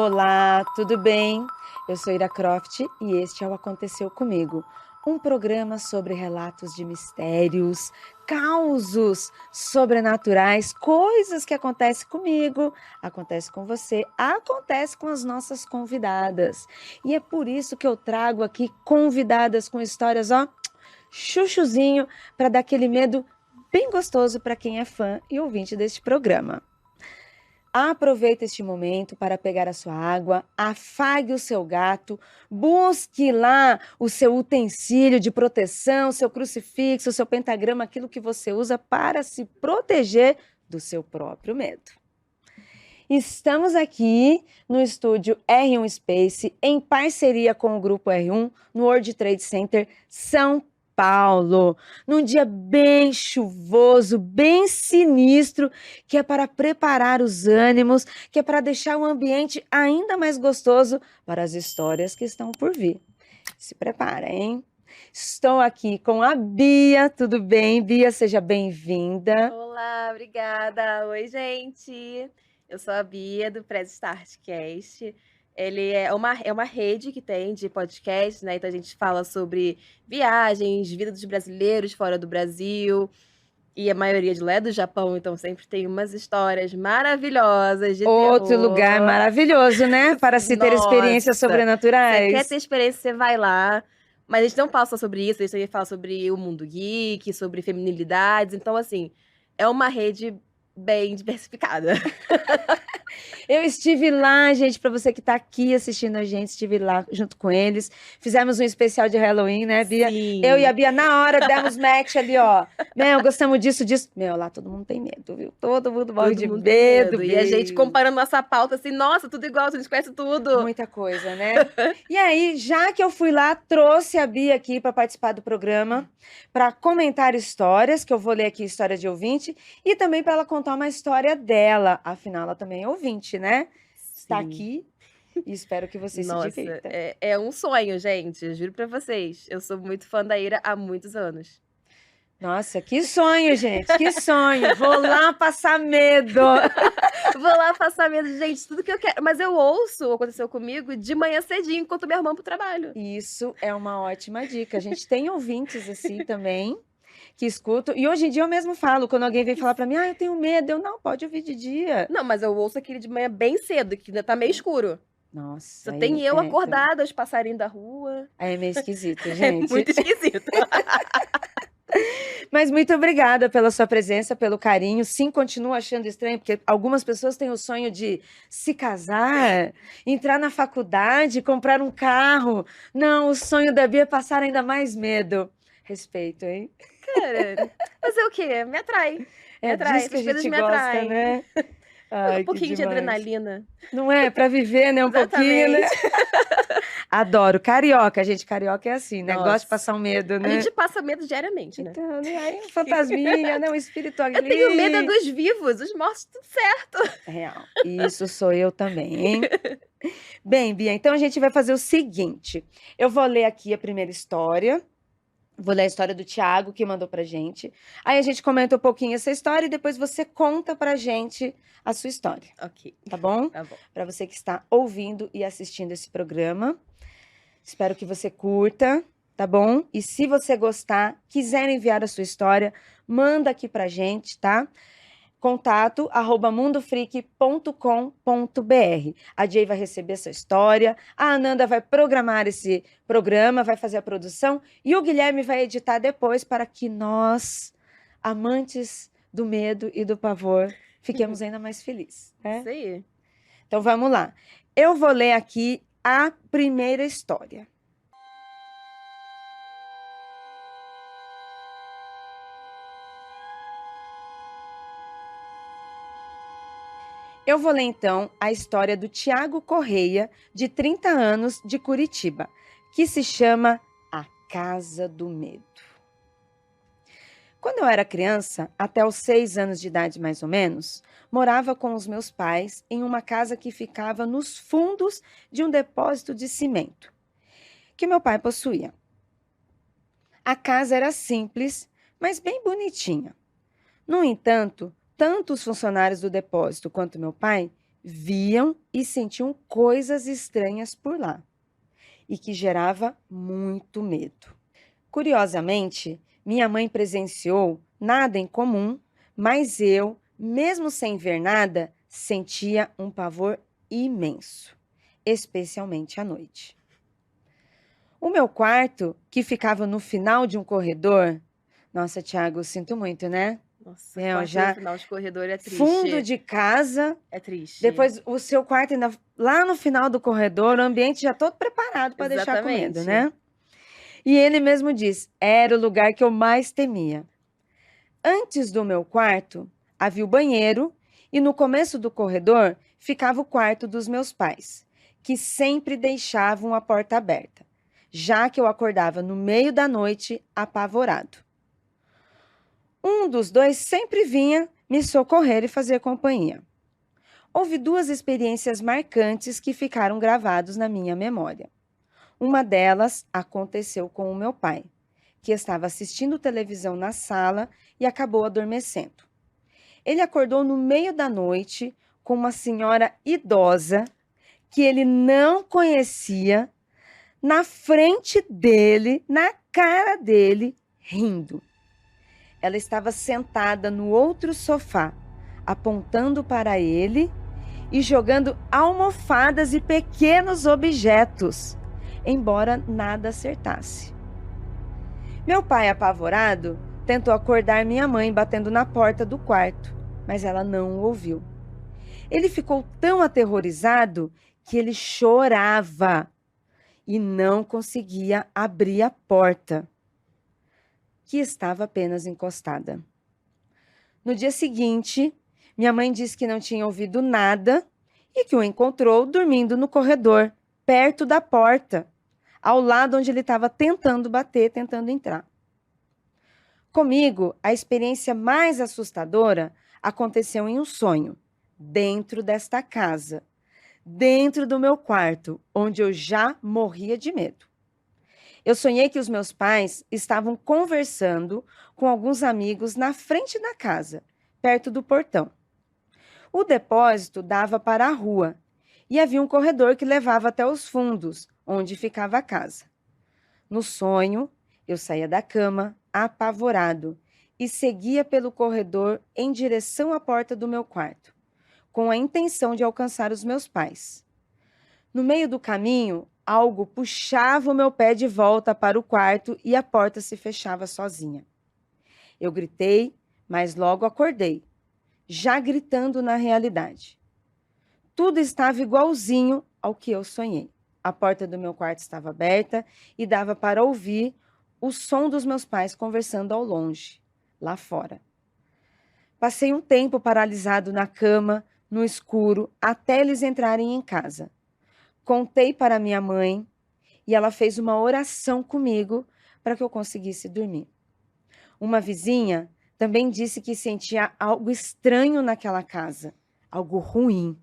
Olá, tudo bem? Eu sou Ira Croft e este é o Aconteceu Comigo, um programa sobre relatos de mistérios, causos sobrenaturais, coisas que acontecem comigo, acontece com você, acontece com as nossas convidadas. E é por isso que eu trago aqui convidadas com histórias, chuchuzinho, para dar aquele medo bem gostoso para quem é fã e ouvinte deste programa. Aproveite este momento para pegar a sua água, afague o seu gato, busque lá o seu utensílio de proteção, seu crucifixo, seu pentagrama, aquilo que você usa para se proteger do seu próprio medo. Estamos aqui no estúdio R1 Space, em parceria com o Grupo R1, no World Trade Center, São Paulo, num dia bem chuvoso, bem sinistro, que é para preparar os ânimos, que é para deixar o ambiente ainda mais gostoso para as histórias que estão por vir. Se prepara, hein? Estou aqui com a Bia. Tudo bem, Bia? Seja bem-vinda. Olá, obrigada. Oi, gente. Eu sou a Bia, do Press Startcast. Ele é uma rede que tem de podcast, né? Então a gente fala sobre viagens, vida dos brasileiros fora do Brasil. E a maioria de lá é do Japão, então sempre tem umas histórias maravilhosas de Outro terror. lugar maravilhoso, né? Para se ter experiências Nossa, sobrenaturais. Você quer ter experiência, você vai lá. Mas a gente não fala só sobre isso, a gente também fala sobre o mundo geek, sobre feminilidades. Então, assim, é uma rede bem diversificada. Eu estive lá, gente, para você que está aqui assistindo a gente, estive lá junto com eles. Fizemos um especial de Halloween, né, Bia? Sim. Eu e a Bia, na hora, demos match ali, ó. Meu, gostamos disso. Meu, lá todo mundo tem medo, viu? Todo mundo morre de medo. E a gente comparando nossa pauta assim, nossa, tudo igual, a gente conhece tudo. Muita coisa, né? E aí, já que eu fui lá, trouxe a Bia aqui para participar do programa, para comentar histórias, que eu vou ler aqui histórias de ouvinte, e também para ela contar uma história dela. Afinal, ela também é ouvinte, né? Está Sim. aqui e espero que você se divirta. É um sonho, gente, eu juro para vocês. Eu sou muito fã da Ira há muitos anos. Nossa, que sonho, gente, que sonho. Vou lá passar medo. Vou lá passar medo, gente, tudo que eu quero. Mas eu ouço, aconteceu comigo, de manhã cedinho, enquanto me arrumando pro trabalho. Isso é uma ótima dica. A gente tem ouvintes assim também, que escutam. E hoje em dia eu mesmo falo, quando alguém vem falar para mim, eu tenho medo. Eu, não, pode ouvir de dia. Não, mas eu ouço aquele de manhã bem cedo, que ainda tá meio escuro. Nossa. Só tem eu acordada, os passarinhos da rua. Aí é meio esquisito, gente. É muito esquisito. Mas muito obrigada pela sua presença, pelo carinho. Sim, continuo achando estranho, porque algumas pessoas têm o sonho de se casar, entrar na faculdade, comprar um carro. Não, o sonho da Bia é passar ainda mais medo. Respeito, hein? Cara, fazer o quê? Me atrai. É disso que a gente gosta, né? Ai, um pouquinho de adrenalina. Não é? Pra viver, né? Um pouquinho, né? Adoro. Carioca, gente. Carioca é assim, né? Gosta de passar um medo, né? A gente passa medo diariamente, né? Então, aí um fantasminha, né? Um espírito ali. Eu tenho medo dos vivos, os mortos, tudo certo. Real. Isso sou eu também, hein? Bem, Bia, então a gente vai fazer o seguinte. Eu vou ler aqui a primeira história. Vou ler a história do Thiago, que mandou pra gente. Aí a gente comenta um pouquinho essa história e depois você conta pra gente a sua história. Ok. Tá bom? Tá bom. Pra você que está ouvindo e assistindo esse programa. Espero que você curta, tá bom? E se você gostar, quiser enviar a sua história, manda aqui pra gente, tá? contato@mundofreak.com.br. A Jay vai receber essa história, a Ananda vai programar esse programa, vai fazer a produção e o Guilherme vai editar depois para que nós, amantes do medo e do pavor, fiquemos ainda mais felizes, né? Isso aí. Então vamos lá. Eu vou ler aqui a primeira história. Eu vou ler então a história do Thiago Correia, de 30 anos, de Curitiba, que se chama A Casa do Medo. Quando eu era criança, até os 6 anos de idade mais ou menos, morava com os meus pais em uma casa que ficava nos fundos de um depósito de cimento, que meu pai possuía. A casa era simples, mas bem bonitinha. No entanto, tanto os funcionários do depósito quanto meu pai viam e sentiam coisas estranhas por lá e que gerava muito medo. Curiosamente, minha mãe presenciou nada em comum, mas eu, mesmo sem ver nada, sentia um pavor imenso, especialmente à noite. O meu quarto, que ficava no final de um corredor, nossa, Thiago, sinto muito, né? Nossa, É, quarto já no final de corredor é triste. fundo de casa, É triste. depois o seu quarto ainda lá no final do corredor, o ambiente já todo preparado para deixar com medo, né? E ele mesmo diz, era o lugar que eu mais temia. Antes do meu quarto, havia o banheiro e no começo do corredor ficava o quarto dos meus pais, que sempre deixavam a porta aberta, já que eu acordava no meio da noite apavorado. Um dos dois sempre vinha me socorrer e fazer companhia. Houve duas experiências marcantes que ficaram gravados na minha memória. Uma delas aconteceu com o meu pai, que estava assistindo televisão na sala e acabou adormecendo. Ele acordou no meio da noite com uma senhora idosa que ele não conhecia, na frente dele, na cara dele, rindo. Ela estava sentada no outro sofá, apontando para ele e jogando almofadas e pequenos objetos, embora nada acertasse. Meu pai, apavorado, tentou acordar minha mãe batendo na porta do quarto, mas ela não o ouviu. Ele ficou tão aterrorizado que ele chorava e não conseguia abrir a porta, que estava apenas encostada. No dia seguinte, minha mãe disse que não tinha ouvido nada e que o encontrou dormindo no corredor, perto da porta, ao lado onde ele estava tentando bater, tentando entrar. Comigo, a experiência mais assustadora aconteceu em um sonho, dentro desta casa, dentro do meu quarto, onde eu já morria de medo. Eu sonhei que os meus pais estavam conversando com alguns amigos na frente da casa, perto do portão. O depósito dava para a rua e havia um corredor que levava até os fundos, onde ficava a casa. No sonho, eu saía da cama, apavorado, e seguia pelo corredor em direção à porta do meu quarto, com a intenção de alcançar os meus pais. No meio do caminho, algo puxava o meu pé de volta para o quarto e a porta se fechava sozinha. Eu gritei, mas logo acordei, já gritando na realidade. Tudo estava igualzinho ao que eu sonhei. A porta do meu quarto estava aberta e dava para ouvir o som dos meus pais conversando ao longe, lá fora. Passei um tempo paralisado na cama, no escuro, até eles entrarem em casa. Contei para minha mãe e ela fez uma oração comigo para que eu conseguisse dormir. Uma vizinha também disse que sentia algo estranho naquela casa, algo ruim.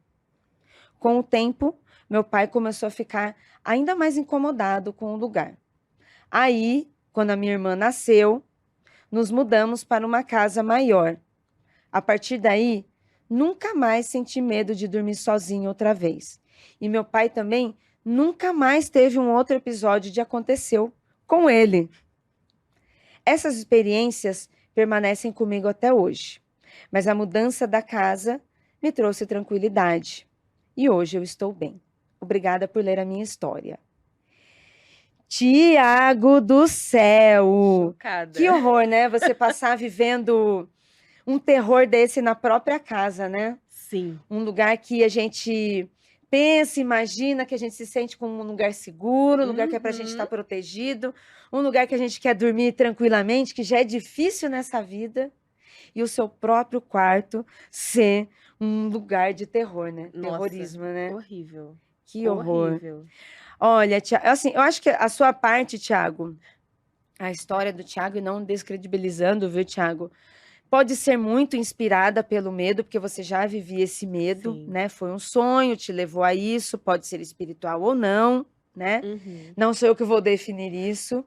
Com o tempo, meu pai começou a ficar ainda mais incomodado com o lugar. Aí, quando a minha irmã nasceu, nos mudamos para uma casa maior. A partir daí, nunca mais senti medo de dormir sozinho outra vez. E meu pai também nunca mais teve um outro episódio de aconteceu com ele. Essas experiências permanecem comigo até hoje, mas a mudança da casa me trouxe tranquilidade. E hoje eu estou bem. Obrigada por ler a minha história. Tiago do céu! Chocada. Que horror, né? Você passar vivendo um terror desse na própria casa, né? Sim. Um lugar que a gente pensa, imagina, que a gente se sente como um lugar seguro, um lugar que é pra gente estar protegido, um lugar que a gente quer dormir tranquilamente, que já é difícil nessa vida, e o seu próprio quarto ser um lugar de terror, né? Nossa, Terrorismo, né? horrível. Que horror. Horrível. Olha, assim, eu acho que a sua parte, Thiago, a história do Thiago, e não descredibilizando, viu, Thiago? Pode ser muito inspirada pelo medo, porque você já vivia esse medo, Sim. né? Foi um sonho, te levou a isso, pode ser espiritual ou não, né? Uhum. Não sou eu que vou definir isso.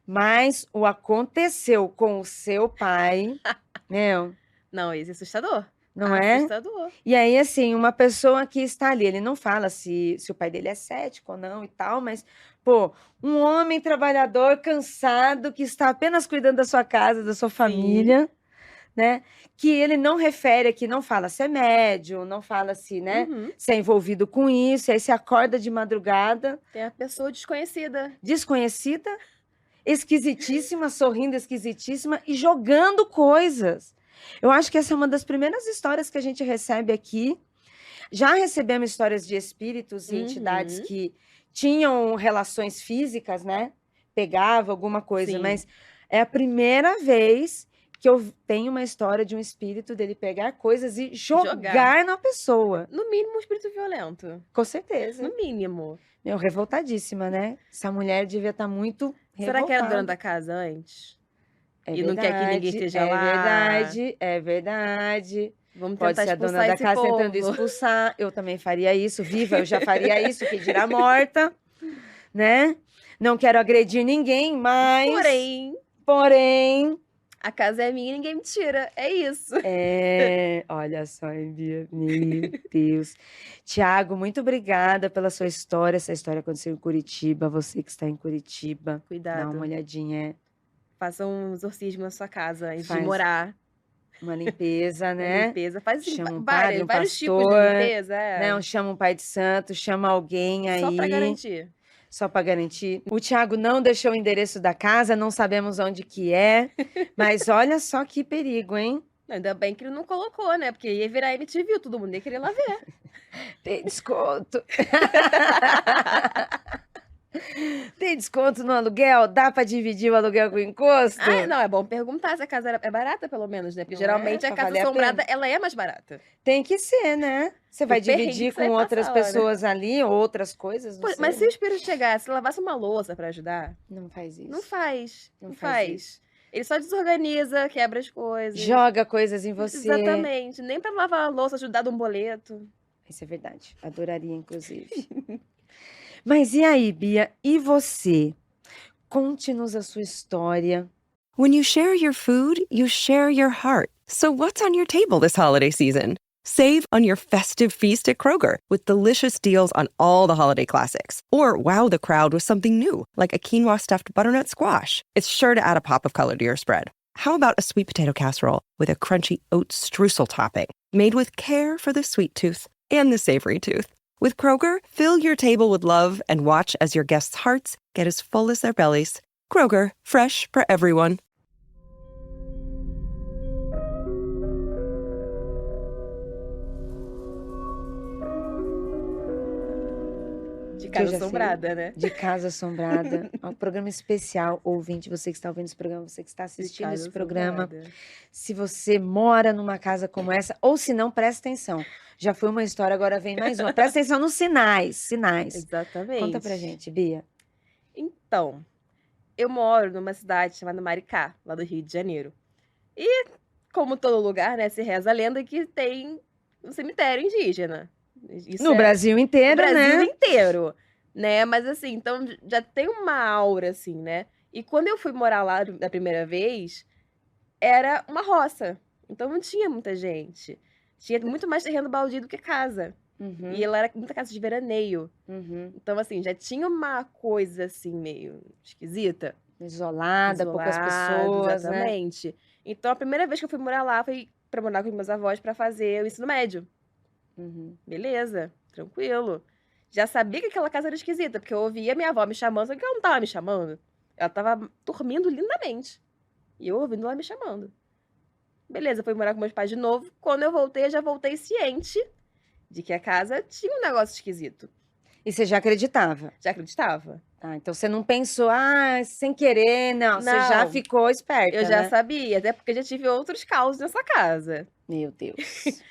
Mas o aconteceu com o seu pai, né? Não, esse é assustador. não é? Assustador. E aí, assim, uma pessoa que está ali, ele não fala se o pai dele é cético ou não e tal, mas, pô, um homem trabalhador, cansado, que está apenas cuidando da sua casa, da sua família, né? Que ele não refere aqui, não fala se é médium, não fala se, né, Uhum. se é envolvido com isso, aí você acorda de madrugada, Tem a pessoa desconhecida. desconhecida, esquisitíssima, sorrindo esquisitíssima e jogando coisas. Eu acho que essa é uma das primeiras histórias que a gente recebe aqui. Já recebemos histórias de espíritos e entidades Uhum. que tinham relações físicas, né? Pegava alguma coisa, Sim. mas é a primeira vez que eu tenho uma história de um espírito dele pegar coisas e jogar na pessoa. No mínimo, um espírito violento. Com certeza. No mínimo. Meu, revoltadíssima, né? Essa mulher devia estar muito Será que era dona revoltada. da casa antes? É E não quer que ninguém verdade, esteja lá? é verdade. Vamos Pode tentar ser a dona expulsar da esse casa tentando povo. expulsar. Eu também faria isso, viva, eu já faria isso, que dirá morta, né? Não quero agredir ninguém, mas... Porém... A casa é minha e ninguém me tira. É isso. Olha só, Bia, meu Deus. Tiago, muito obrigada pela sua história. Essa história aconteceu em Curitiba. Você que está em Curitiba, Cuidado. dá uma olhadinha. Faça um exorcismo na sua casa antes de Faz morar. uma limpeza, Uma né? limpeza. Faz assim, Chama um padre, um vários tipos de pastor, limpeza. Não, chama um pai de santo, chama alguém aí. Só pra garantir. Só para garantir. O Tiago não deixou o endereço da casa, não sabemos onde que é, mas olha só que perigo, hein? Ainda bem que ele não colocou, né? Porque ia virar MTV, todo mundo ia querer lá ver. Tem desconto. Tem desconto no aluguel? Dá para dividir o aluguel com encosto? Não, é bom perguntar se a casa é barata, pelo menos, né? Porque Não geralmente é? a Pra casa valer a assombrada, pena. ela é mais barata. Tem que ser, né? Você vai perrengue dividir que você com vai outras passar lá, né? pessoas ali, outras coisas, não Pô, sei. mas se o espírito chegasse e lavasse uma louça pra ajudar, Não faz isso. não faz. Não Não faz faz. Ele só desorganiza, quebra as coisas. Joga coisas em você. Exatamente. Nem pra lavar a louça, ajudar de um boleto. Isso é verdade. Adoraria, inclusive. Mas e aí, Bia? E você? Conte-nos a sua história. When you share your food, you share your heart. So what's on your table this holiday season? Save on your festive feast at Kroger with delicious deals on all the holiday classics. Or wow the crowd with something new, like a quinoa stuffed butternut squash. It's sure to add a pop of color to your spread. How about a sweet potato casserole with a crunchy oat streusel topping, made with care for the sweet tooth and the savory tooth? With Kroger, fill your table with love and watch as your guests' hearts get as full as their bellies. Kroger, fresh for everyone. De casa assombrada, né? De casa assombrada. Um programa especial, ouvinte, você que está ouvindo esse programa, você que está assistindo esse programa. Se você mora numa casa como essa, ou se não, presta atenção. Já foi uma história, agora vem mais uma. Presta atenção nos sinais. Exatamente. Conta pra gente, Bia. Então, eu moro numa cidade chamada Maricá, lá do Rio de Janeiro. E, como todo lugar, né, se reza a lenda que tem um cemitério indígena. Isso no Brasil inteiro, né? No Brasil né? inteiro, né? Mas assim, então já tem uma aura, assim, né? E quando eu fui morar lá da primeira vez, era uma roça. Então não tinha muita gente. Tinha muito mais terreno baldio do que casa. Uhum, E ela era muita casa de veraneio. uhum. Então, assim, já tinha uma coisa, assim, meio esquisita. Isolada, poucas pessoas, exatamente. né? Então, a primeira vez que eu fui morar lá foi pra morar com meus avós pra fazer o ensino médio. Uhum. Beleza, tranquilo. Já sabia que aquela casa era esquisita, porque eu ouvia minha avó me chamando, só que ela não tava me chamando. Ela tava dormindo lindamente. E eu ouvindo ela me chamando. Beleza, fui morar com meus pais de novo. Quando eu voltei, eu já voltei ciente de que a casa tinha um negócio esquisito. E você já acreditava? Já acreditava. Ah, então você não pensou, sem querer, não. Você já Não. ficou esperta, Eu já né? sabia, até porque já tive outros causos nessa casa. Meu Deus.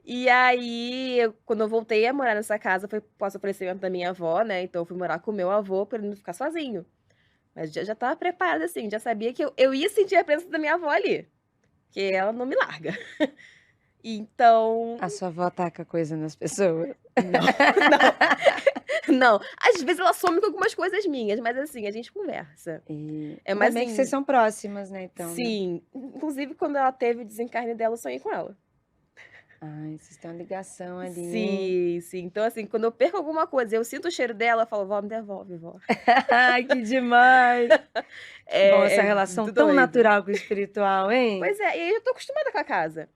E aí, quando eu voltei a morar nessa casa, foi pós-falecimento da minha avó, né? Então eu fui morar com o meu avô pra ele não ficar sozinho. Mas já tava preparada, assim, já sabia que eu ia sentir a presença da minha avó ali. Que ela não me larga. Então. A sua avó ataca coisa nas pessoas? Não. Às vezes ela some com algumas coisas minhas, mas assim, a gente conversa. É mais bem que vocês são próximas, né? Então, sim. Né? Inclusive, quando ela teve o desencarne dela, eu sonhei com ela. Ai, vocês têm uma ligação ali. Sim, sim. Então, assim, quando eu perco alguma coisa, eu sinto o cheiro dela, eu falo, vó, me devolve, vó. Ai, que demais! Bom, essa relação muito tão doido. natural com o espiritual, hein? Pois é, e aí eu tô acostumada com a casa.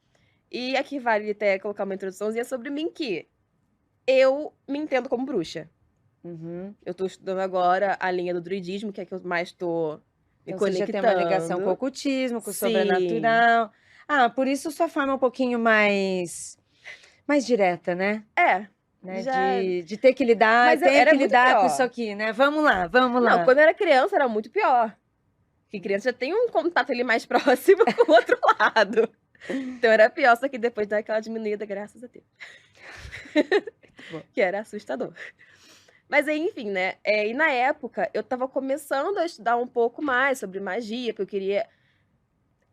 E aqui vale até colocar uma introduçãozinha sobre mim, que eu me entendo como bruxa. Uhum. Eu tô estudando agora a linha do druidismo, que é que eu mais tô me Então você já conectando. tem uma ligação com o ocultismo, com o Sim. sobrenatural. Ah, por isso sua forma é um pouquinho mais direta, né? Já... De ter que lidar, Mas tem era que muito lidar com pior. isso aqui, né? Vamos lá. Não, quando eu era criança era muito pior. Porque criança já tem um contato ali mais próximo com o outro lado. Então era pior, só que depois daquela diminuída, graças a Deus. Que era assustador. Mas aí, enfim, né? E na época, eu tava começando a estudar um pouco mais sobre magia, porque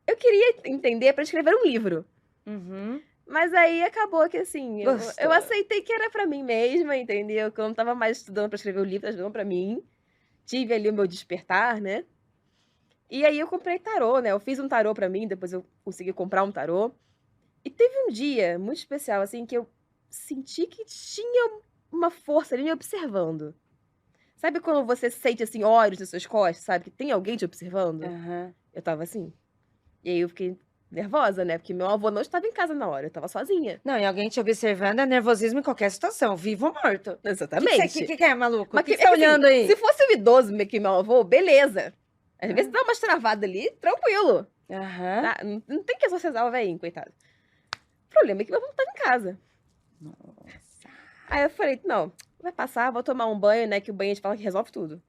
eu queria entender para escrever um livro. Uhum. Mas aí acabou que, assim, eu Gostou. aceitei que era pra mim mesma, entendeu? Que eu não tava mais estudando pra escrever o livro, tava estudando pra mim. Tive ali o meu despertar, né? E aí eu comprei tarô, né? Eu fiz um tarô pra mim, depois eu consegui comprar um tarô. E teve um dia muito especial, assim, que eu senti que tinha uma força ali me observando. Sabe quando você sente, assim, olhos nas suas costas, sabe? Que tem alguém te observando? Aham. Eu tava assim. E aí eu fiquei nervosa, né? Porque meu avô não estava em casa na hora, eu tava sozinha. Não, e alguém te observando é nervosismo em qualquer situação, vivo ou morto. O Exatamente. que é, maluco? O Mas que que- você tá é que, assim, olhando aí? Se fosse o idoso que meu avô, beleza. Às vezes dá umas travadas ali, tranquilo. Aham. Tá? Não tem que associar o velhinho, coitado. O problema é que meu avô não tava em casa. Nossa. Aí eu falei, não, vai passar, vou tomar um banho, né? Que o banho a gente fala que resolve tudo.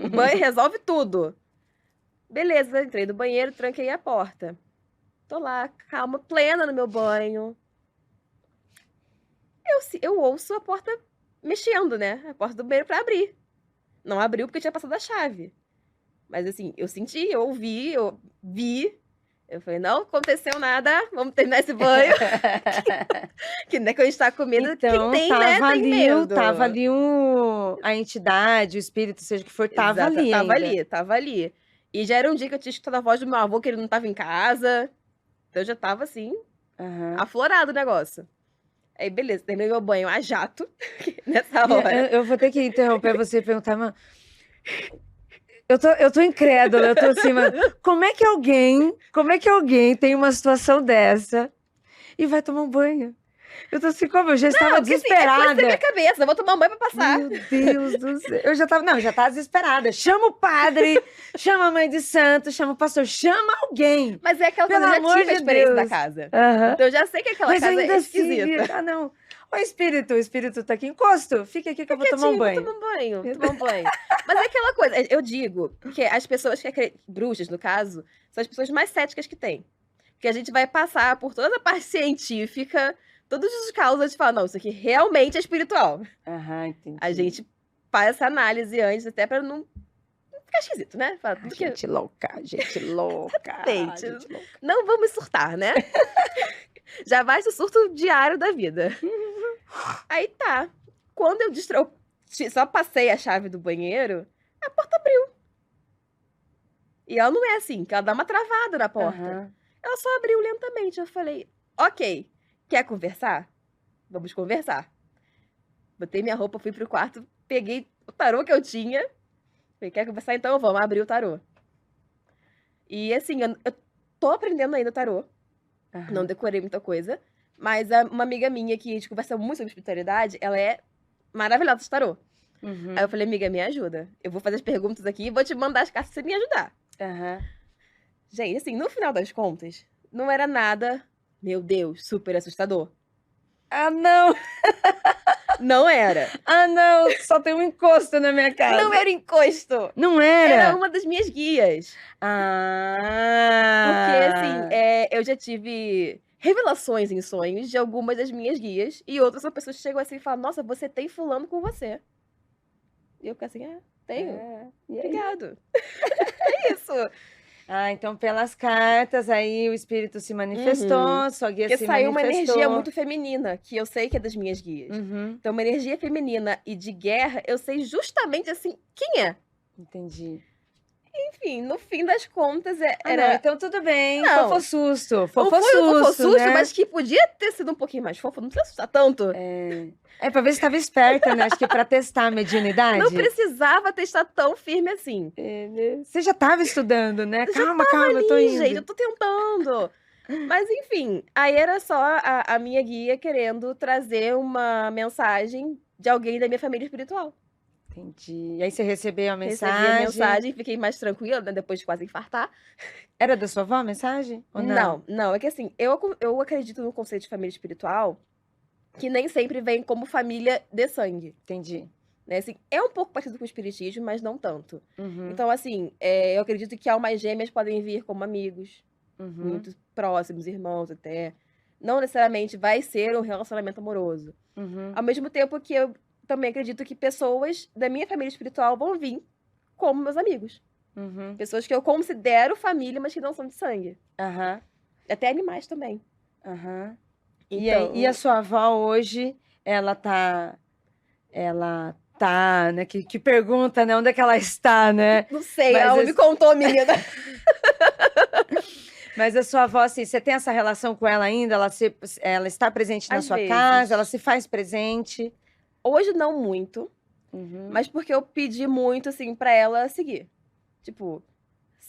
O banho resolve tudo. Beleza, entrei no banheiro, tranquei a porta. Tô lá, calma, plena no meu banho. Eu ouço a porta mexendo, né? A porta do banheiro pra abrir. Não abriu porque eu tinha passado a chave. Mas assim, eu senti, eu ouvi, eu vi. Eu falei, não aconteceu nada, vamos terminar esse banho. Que não é que a gente tá com medo. Então, Quem tem, né, tem medo. tava ali a entidade, o espírito, seja o que for, tava Exato, ali tava ainda. ali, tava ali. E já era um dia que eu tinha escutado a voz do meu avô, que ele não tava em casa. Então eu já tava assim, Aham. aflorado o negócio. Aí, beleza, terminei meu banho a jato, nessa hora. Eu vou ter que interromper você e perguntar, mano. Eu tô incrédula, eu tô assim, mano. Como é que alguém tem uma situação dessa e vai tomar um banho? Eu tô assim, como? Eu já estava Porque, assim, desesperada. na minha cabeça, eu vou tomar um banho pra passar. Meu Deus do céu. Eu já tava desesperada. Chama o padre, chama a mãe de santo, chama o pastor, chama alguém. Mas é aquela coisa, Pelo eu já amor tive a de experiência Deus. da casa. Aham. Então eu já sei que aquela Mas casa ainda é assim, esquisita. ah, não. O espírito tá aqui, encosto. Fica aqui que eu vou tomar um banho. Vou tomar um banho. Mas é aquela coisa, eu digo que as pessoas que acreditam, bruxas no caso, são as pessoas mais céticas que tem. Porque a gente vai passar por toda a parte científica, todos os causos, a gente fala, não, isso aqui realmente é espiritual. Aham, entendi. A gente faz essa análise antes, até pra não ficar esquisito, né? Fala, tudo que- Gente louca, gente louca. Exatamente. gente louca. Não vamos surtar, né? Já basta o surto diário da vida. Aí tá. Quando eu só passei a chave do banheiro, a porta abriu. E ela não é assim, que ela dá uma travada na porta. Aham. Ela só abriu lentamente. Eu falei, ok, quer conversar? Vamos conversar. Botei minha roupa, fui pro quarto, peguei o tarô que eu tinha. Falei, quer conversar? Então vamos abrir o tarô. E assim, eu tô aprendendo ainda o tarô. Aham. Não decorei muita coisa. Mas uma amiga minha que a gente conversa muito sobre espiritualidade, ela é maravilhosa de tarô. Uhum. Aí eu falei, amiga, me ajuda. Eu vou fazer as perguntas aqui e vou te mandar as cartas pra você me ajudar. Aham. Gente, assim, no final das contas, não era nada, meu Deus, super assustador. Ah, não! Não era. Ah, não! Só tem um encosto na minha casa. Não era encosto. Não era? Era uma das minhas guias. Ah! Porque, assim, eu já tive revelações em sonhos de algumas das minhas guias. E outras são pessoas que chegam assim e falam, nossa, você tem fulano com você. E eu fico assim, tenho. E aí? Obrigado. É isso. Ah, então pelas cartas aí o espírito se manifestou, sua guia Porque se saiu uma manifestou. energia muito feminina, que eu sei que é das minhas guias. Uhum, Então, uma energia feminina e de guerra, eu sei justamente assim, quem é. entendi. enfim, no fim das contas, Não, era... então tudo bem. Não. Fofo susto. Não Fofo foi um fofo susto, susto, né? mas que podia ter sido um pouquinho mais fofo, não precisa assustar tanto. É pra ver se estava esperta, né? Acho que pra testar a mediunidade. Não precisava ter estado tão firme assim. É, né? Você já estava estudando, né? Eu já Calma, eu tô Ih, indo. gente, eu tô tentando. Mas enfim, aí era só a minha guia querendo trazer uma mensagem de alguém da minha família espiritual. Entendi. E aí você recebeu a Recebi a mensagem. mensagem, fiquei mais tranquila, né, depois de quase infartar. Era da sua avó a mensagem? Ou não? Não, é que assim, eu acredito no conceito de família espiritual que nem sempre vem como família de sangue, Entendi. né? Assim, é um pouco parecido com o espiritismo, mas não tanto. Uhum, Então, assim, eu acredito que almas gêmeas podem vir como amigos, uhum, muito próximos, irmãos até. Não necessariamente vai ser um relacionamento amoroso. uhum, Ao mesmo tempo que eu também acredito que pessoas da minha família espiritual vão vir como meus amigos. uhum. Pessoas que eu considero família, mas que não são de sangue. Aham, Até animais também. aham. Então, E a sua avó hoje, ela tá, né? Que pergunta, né? Onde é que ela está, né? não sei, Mas ela esse- me contou, menina. Mas a sua avó, assim, você tem essa relação com ela ainda? Ela está presente na Às sua vezes. casa? Ela se faz presente? Hoje não muito, Uhum. mas porque eu pedi muito, assim, pra ela seguir. Tipo,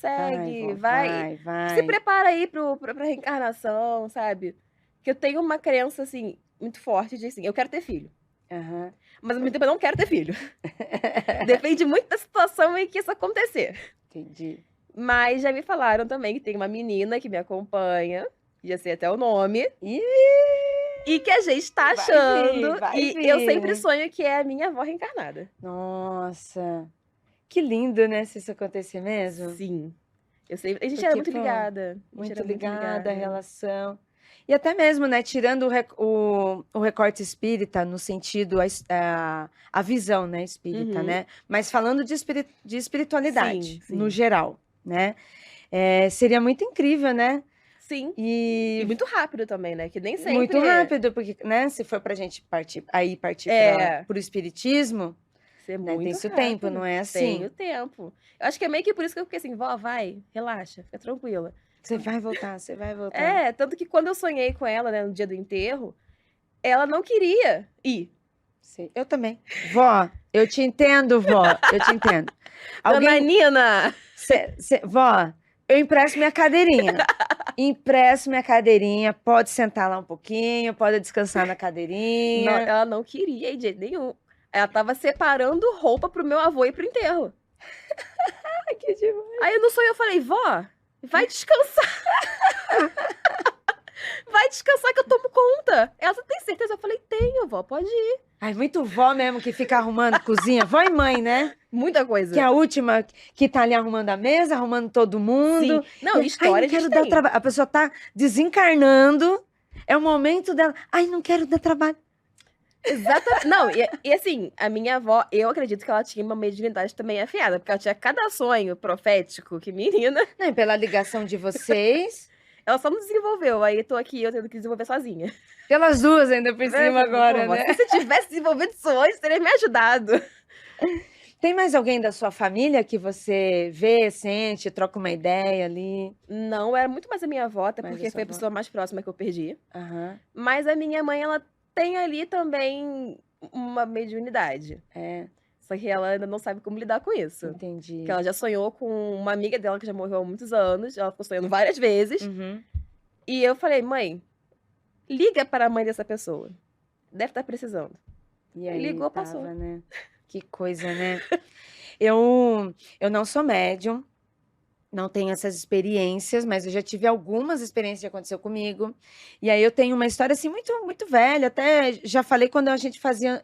Vai, segue, vó, vai. vai. Se prepara aí pra reencarnação, sabe? Que eu tenho uma crença, assim, muito forte de, assim, eu quero ter filho. Aham. Mas ao mesmo tempo eu não quero ter filho. Depende muito da situação em que isso acontecer. Entendi. Mas já me falaram também que tem uma menina que me acompanha, já sei até o nome, Ih, e que a gente tá Vai achando. vir, vai E eu vir. sempre sonho que é a minha avó reencarnada. nossa, que lindo, né? Se isso acontecer mesmo. Sim. A gente Porque, era muito pô, ligada. A gente Muito era ligada a relação. E até mesmo, né? Tirando o recorte espírita, no sentido, a visão, né? Espírita, Uhum. né? Mas falando de espiritualidade, Sim, no sim. geral, né? Seria muito incrível, né? Sim. E E muito rápido também, né? Que nem sempre. muito rápido, porque, né? Se for pra gente partir pro espiritismo, Ser né? muito Tem seu rápido. tempo, não é assim? Tem o tempo. Eu acho que é meio que por isso que eu fiquei assim, vó, vai, relaxa, fica tranquila. Você vai voltar, você vai voltar. Tanto que quando eu sonhei com ela, né, no dia do enterro, ela não queria ir. Sim, eu também. Vó, eu te entendo, vó. Eu te entendo. Dona Nina! Vó, eu empresto minha cadeirinha. Empresto minha cadeirinha. Pode sentar lá um pouquinho, pode descansar na Não, cadeirinha. ela não queria ir de jeito nenhum. Ela tava separando roupa pro meu avô ir pro enterro. Ai, que demais. Aí no sonho eu falei, vó, vai descansar. Vai descansar que eu tomo conta. Ela, você tem certeza? Eu falei, tenho, vó, pode ir. Ai, muito vó mesmo que fica arrumando cozinha. Vó e mãe, né? Muita coisa. Que é a última que tá ali arrumando a mesa, arrumando todo mundo. Sim. Não, E, história ai, não a gente quero dar tem. trabalho. A pessoa tá desencarnando. É o momento dela. Ai, não quero dar trabalho. Exatamente. Não, e assim, a minha avó, eu acredito que ela tinha uma mediunidade também afiada, porque ela tinha cada sonho profético, que menina, Não, e pela ligação de vocês. ela só não desenvolveu. Aí tô aqui, eu tendo que desenvolver sozinha. Pelas duas ainda por cima agora, Pô, né? Se você tivesse desenvolvido isso antes, teria me ajudado. Tem mais alguém da sua família que você vê, sente, troca uma ideia ali? Não, era muito mais a minha avó, até Mais a porque sua foi a avó. pessoa mais próxima que eu perdi. Aham, Mas a minha mãe, ela tem ali também uma mediunidade. é, Só que ela ainda não sabe como lidar com isso. entendi. Porque ela já sonhou com uma amiga dela que já morreu há muitos anos. Ela ficou sonhando várias vezes. Uhum. E eu falei, mãe, liga para a mãe dessa pessoa. Deve estar precisando. E aí, Ligou, tava, passou. né? Que coisa, né? Eu não sou médium, não tenho essas experiências, mas eu já tive algumas experiências que aconteceu comigo. E aí eu tenho uma história assim muito, muito velha, até já falei quando a gente fazia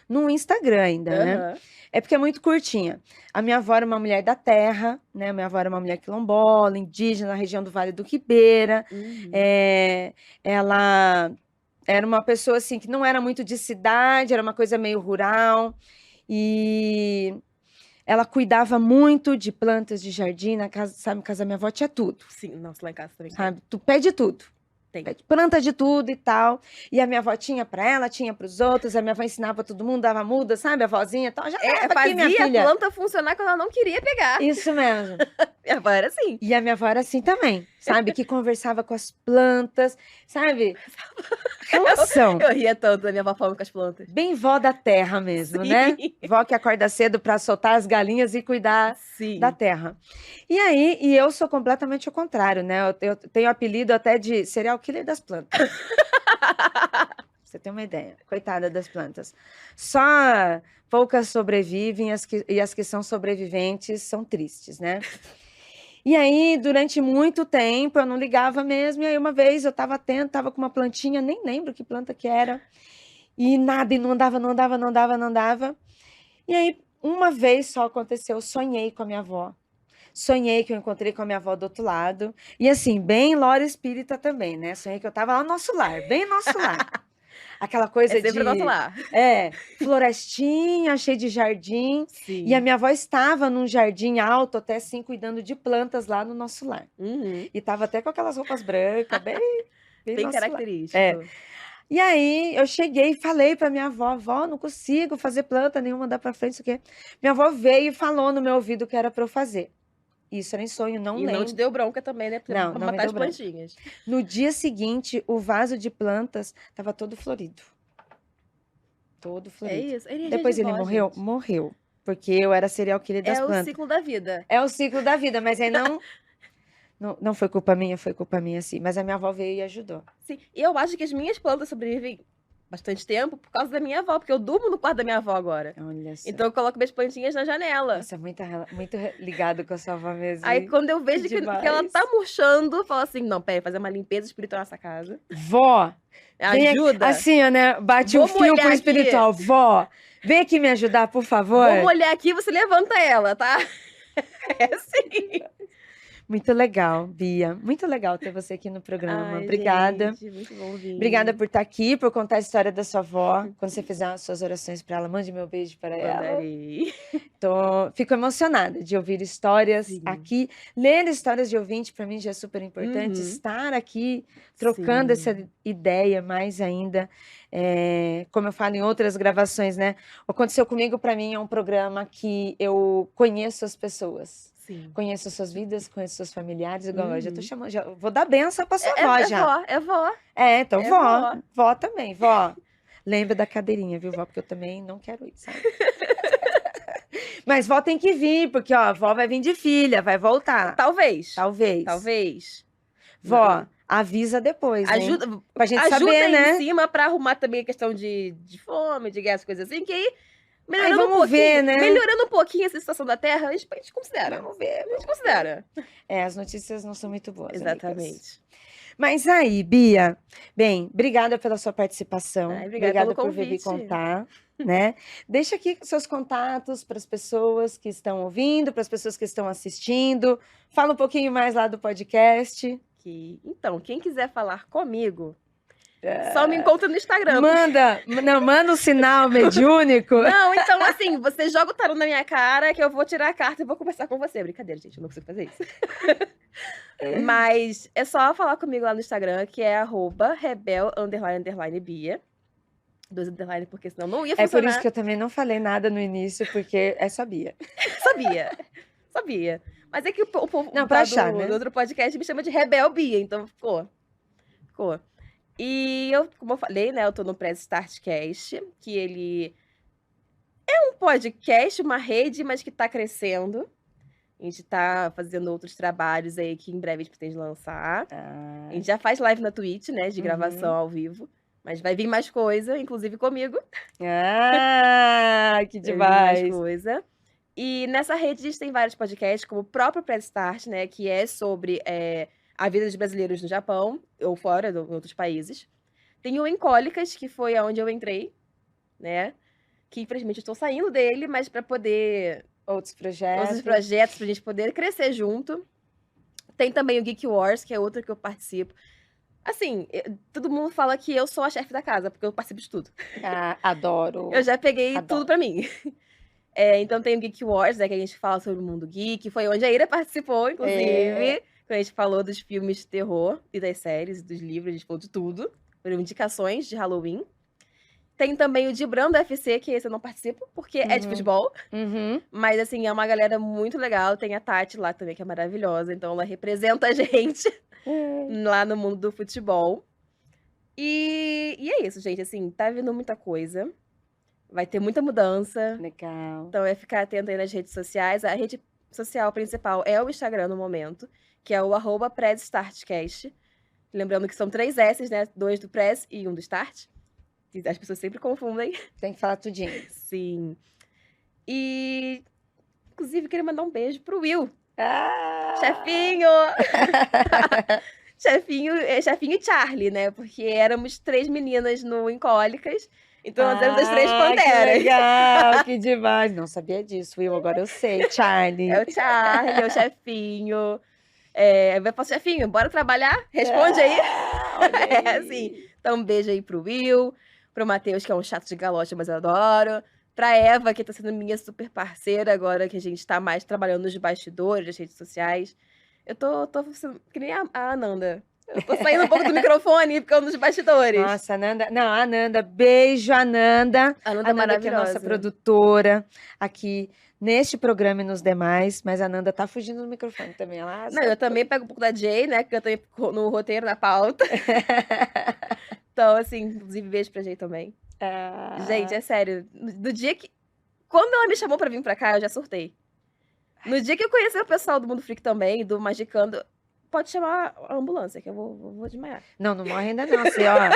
no Instagram ainda, né? Aham. É porque é muito curtinha. A minha avó era uma mulher da terra, né? Minha avó era uma mulher quilombola, indígena, na região do Vale do Ribeira. Uhum. Ela era uma pessoa assim que não era muito de cidade, era uma coisa meio rural. E ela cuidava muito de plantas de jardim. Na casa, sabe, na casa da minha avó tinha tudo, Sim, nossa, lá em casa também. sabe? Tu pede tudo. Tem. Pede planta de tudo e tal. E a minha avó tinha para ela, tinha para os outros. A minha avó ensinava todo mundo, dava muda, sabe? A vozinha e tal. Já leva aqui, minha Fazia a filha. planta funcionar quando ela não queria pegar. Isso mesmo. Minha avó era assim. E a minha avó era assim também, sabe? Que conversava com as plantas, sabe? Relação. Eu ria tanto da minha avó falando com as plantas. Bem vó da terra mesmo, Sim. né? Vó que acorda cedo para soltar as galinhas e cuidar Sim. da terra. E aí, eu sou completamente o contrário, né? Eu tenho apelido até de serial killer das plantas. Pra você tem uma ideia. Coitada das plantas. Só poucas sobrevivem e as que são sobreviventes são tristes, né? E aí, durante muito tempo, eu não ligava mesmo. E aí, uma vez, eu estava atenta, estava com uma plantinha, nem lembro que planta que era. E nada, e não andava. E aí, uma vez só aconteceu, eu sonhei com a minha avó. Sonhei que eu encontrei com a minha avó do outro lado. E assim, bem lore espírita também, né? Sonhei que eu estava lá no nosso lar, bem no nosso lar. Aquela coisa É sempre o nosso lar. Florestinha, cheia de jardim. Sim. E a minha avó estava num jardim alto, até assim, cuidando de plantas lá no nosso lar. Uhum. E estava até com aquelas roupas brancas, bem Bem nosso lar. característico. E aí, eu cheguei e falei para minha avó, vó, não consigo fazer planta nenhuma, andar para frente, isso aqui. Minha avó veio e falou no meu ouvido que era para eu fazer. Isso era em sonho, não E lembro. não te deu bronca também, né? Não, Pra não me matar deu as bronca. plantinhas. No dia seguinte, o vaso de plantas estava todo florido. Todo É florido. isso. Energia Depois de ele vó, morreu? gente. Morreu. Porque eu era serial killer das É o plantas. ciclo da vida. É o ciclo da vida, mas aí não foi culpa minha, sim. Mas a minha avó veio e ajudou. Sim. E eu acho que as minhas plantas sobrevivem bastante tempo por causa da minha avó, porque eu durmo no quarto da minha avó agora. Olha só. Então eu coloco minhas plantinhas na janela. Nossa, muito ligado com a sua avó mesmo. Aí hein? quando eu vejo que ela demais. tá murchando, eu falo assim, não, peraí, fazer uma limpeza espiritual nessa casa. Vó, vem aqui, Ajuda. assim, ó, né? Bate Vou um fio molhar pro aqui. espiritual. Vó, vem aqui me ajudar, por favor. Vou molhar aqui, você levanta ela, tá? É assim. Muito legal, Bia. Muito legal ter você aqui no programa. Ai, Obrigada. gente, muito bom vir. Obrigada por estar aqui, por contar a história da sua avó. Quando você fizer as suas orações para ela, mande meu beijo para ela. Mandarei. Fico emocionada de ouvir histórias Sim. aqui. Ler histórias de ouvinte, para mim, já é super importante. Uhum. Estar aqui, trocando Sim. essa ideia mais ainda. Como eu falo em outras gravações, né? O Aconteceu Comigo, para mim, é um programa que eu conheço as pessoas. Sim. Conheço suas vidas, conheço seus familiares, igual eu já tô Uhum. chamando, já vou dar benção pra sua avó já. É vó. Então é vó. vó. Vó também, vó. Lembra da cadeirinha, viu, vó? Porque eu também não quero ir, sabe? Mas vó tem que vir, porque, ó, a vó vai vir de filha, vai voltar. Talvez. Talvez. Vó, avisa depois, hein? Ajuda, Pra gente ajuda saber, aí né? em cima pra arrumar também a questão de fome, de guerra, coisas assim, que aí, melhorando vamos um pouquinho, ver, né? melhorando um pouquinho essa situação da Terra, a gente considera. Vamos ver. A gente considera. As notícias não são muito boas, amigas. Exatamente. Mas aí, Bia, bem, obrigada pela sua participação. Ai, Obrigada obrigada pelo por vir me convite. contar, né? Deixa aqui seus contatos para as pessoas que estão ouvindo, para as pessoas que estão assistindo. Fala um pouquinho mais lá do podcast. Então, quem quiser falar comigo, só me encontra no Instagram. Manda um sinal mediúnico. Não, então assim, você joga o tarô na minha cara que eu vou tirar a carta e vou conversar com você. Brincadeira, gente, eu não consigo fazer isso. Mas é só falar comigo lá no Instagram, que é @rebel__bia. 2 underline, porque senão não ia É funcionar. por isso que eu também não falei nada no início, porque sabia. Sabia. Mas é que o povo Não, pra achar, né? do outro podcast me chama de Rebel Bia, então ficou. E eu, como eu falei, né, eu tô no Press Startcast, que ele é um podcast, uma rede, mas que tá crescendo. A gente tá fazendo outros trabalhos aí que em breve a gente pretende lançar. A gente já faz live na Twitch, né, de gravação ao vivo. Mas vai vir mais coisa, inclusive comigo. Que Vai vir demais. mais coisa. E nessa rede a gente tem vários podcasts, como o próprio Press Start, né, que é sobre a vida dos brasileiros no Japão, ou fora, em outros países. Tem o Encólicas, que foi aonde eu entrei, né, que infelizmente eu estou saindo dele, mas para poder... Outros projetos. pra gente poder crescer junto. Tem também o Geek Wars, que é outro que eu participo. Assim, todo mundo fala que eu sou a chefe da casa, porque eu participo de tudo. Adoro. Eu já peguei Adoro. tudo pra mim. Então tem o Geek Wars, né, que a gente fala sobre o mundo geek. Foi onde a Ira participou, inclusive. Quando a gente falou dos filmes de terror e das séries, dos livros, a gente falou de tudo. Foram indicações de Halloween. Tem também o Dibrando FC, que esse eu não participo, porque é de futebol. Mas, assim, é uma galera muito legal. Tem a Tati lá também, que é maravilhosa. Então, ela representa a gente lá no mundo do futebol. E é isso, gente. Assim, tá vindo muita coisa. Vai ter muita mudança. Legal. Então, é ficar atento aí nas redes sociais. A rede social principal é o Instagram no momento, que é o @PressStartCast. Lembrando que são 3 S's, né? 2 do Press e 1 do Start. As pessoas sempre confundem. Tem que falar tudinho. Sim. E, inclusive, queria mandar um beijo pro Will. Chefinho! Chefinho e Charlie, né? Porque éramos 3 meninas no Incólicas. Então, nós éramos as 3 panteras. Que legal, que demais. Não sabia disso, Will. Agora eu sei. Charlie. É o Charlie, é o Chefinho. Vai falar, Chefinho, bora trabalhar? Responde aí. Assim. Então, um beijo aí pro Will. Pro Matheus, que é um chato de galocha, mas eu adoro. Pra Eva, que tá sendo minha super parceira agora que a gente tá mais trabalhando nos bastidores das redes sociais. Eu tô sendo que nem a Ananda. Eu tô saindo um pouco do microfone e ficando nos bastidores. Nossa, Ananda. Não, a Ananda. Beijo, Ananda. A Ananda é Que é a maravilhosa. nossa produtora aqui neste programa e nos demais. Mas a Ananda tá fugindo do microfone também. Ela Não, eu também pego um pouco da Jay, né? Que eu também no roteiro, na pauta. Então, assim, inclusive, beijo pra Jay também. Gente, é sério. Do dia que... Quando ela me chamou pra vir pra cá, eu já surtei. No dia que eu conheci o pessoal do Mundo Freak também, do Magicando, pode chamar a ambulância, que eu vou desmaiar. Não morre ainda não, assim, ó.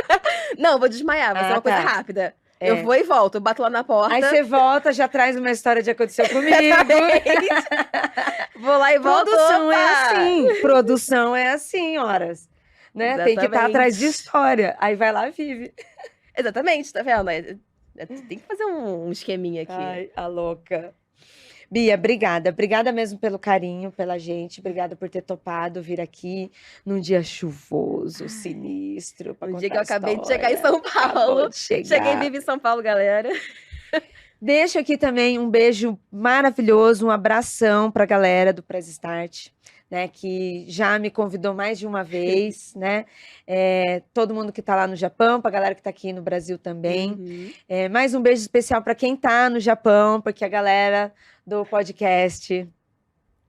Não, vou desmaiar, vai ser uma coisa rápida. Eu vou e volto, eu bato lá na porta. Aí você volta, já traz uma história de aconteceu comigo. Vou lá e volto. Produção é assim. Produção é assim, horas. Né? Tem que estar atrás de história. Aí vai lá e vive. Exatamente, tá vendo? Tem que fazer um esqueminha aqui. Ai, a louca. Bia, obrigada. Obrigada mesmo pelo carinho, pela gente. Obrigada por ter topado vir aqui num dia chuvoso, sinistro. No dia que eu acabei de chegar em São Paulo. Cheguei viva em São Paulo, galera. Deixo aqui também um beijo maravilhoso, um abração pra galera do Press Start, né, que já me convidou mais de uma vez, né? Todo mundo que tá lá no Japão, pra galera que tá aqui no Brasil também. Mais um beijo especial para quem tá no Japão, porque a galera do podcast,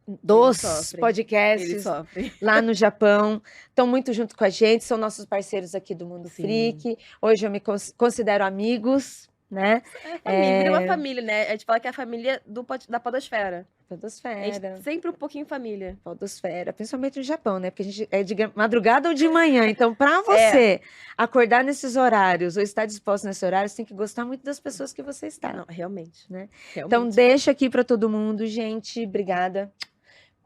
dos podcasts lá no Japão, estão muito junto com a gente, são nossos parceiros aqui do Mundo Freak. Hoje eu me considero amigos, né? Vira uma família, né? A gente fala que é a família da podosfera. Podosfera. A gente sempre um pouquinho família. Podosfera, principalmente no Japão, né? Porque a gente é de madrugada ou de manhã. Então, para você acordar nesses horários ou estar disposto nesses horários, você tem que gostar muito das pessoas que você está. Não, realmente. Né? Realmente. Então, deixa aqui para todo mundo, gente. Obrigada.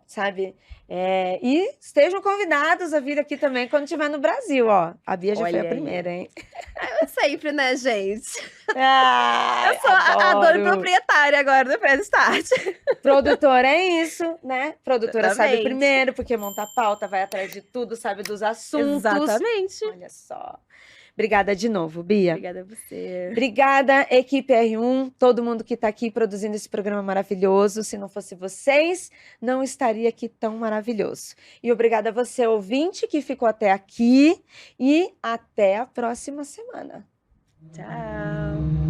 Sabe? E estejam convidados a vir aqui também quando estiver no Brasil, ó. A Bia já foi a primeira, hein? Eu sempre, né, gente? Eu sou a dona proprietária agora do Press Start. Produtora é isso, né? Produtora sabe primeiro, porque monta a pauta, vai atrás de tudo, sabe dos assuntos. Exatamente. Olha só. Obrigada de novo, Bia. Obrigada a você. Obrigada, equipe R1, todo mundo que está aqui produzindo esse programa maravilhoso. Se não fosse vocês, não estaria aqui tão maravilhoso. E obrigada a você, ouvinte, que ficou até aqui. E até a próxima semana. Tchau.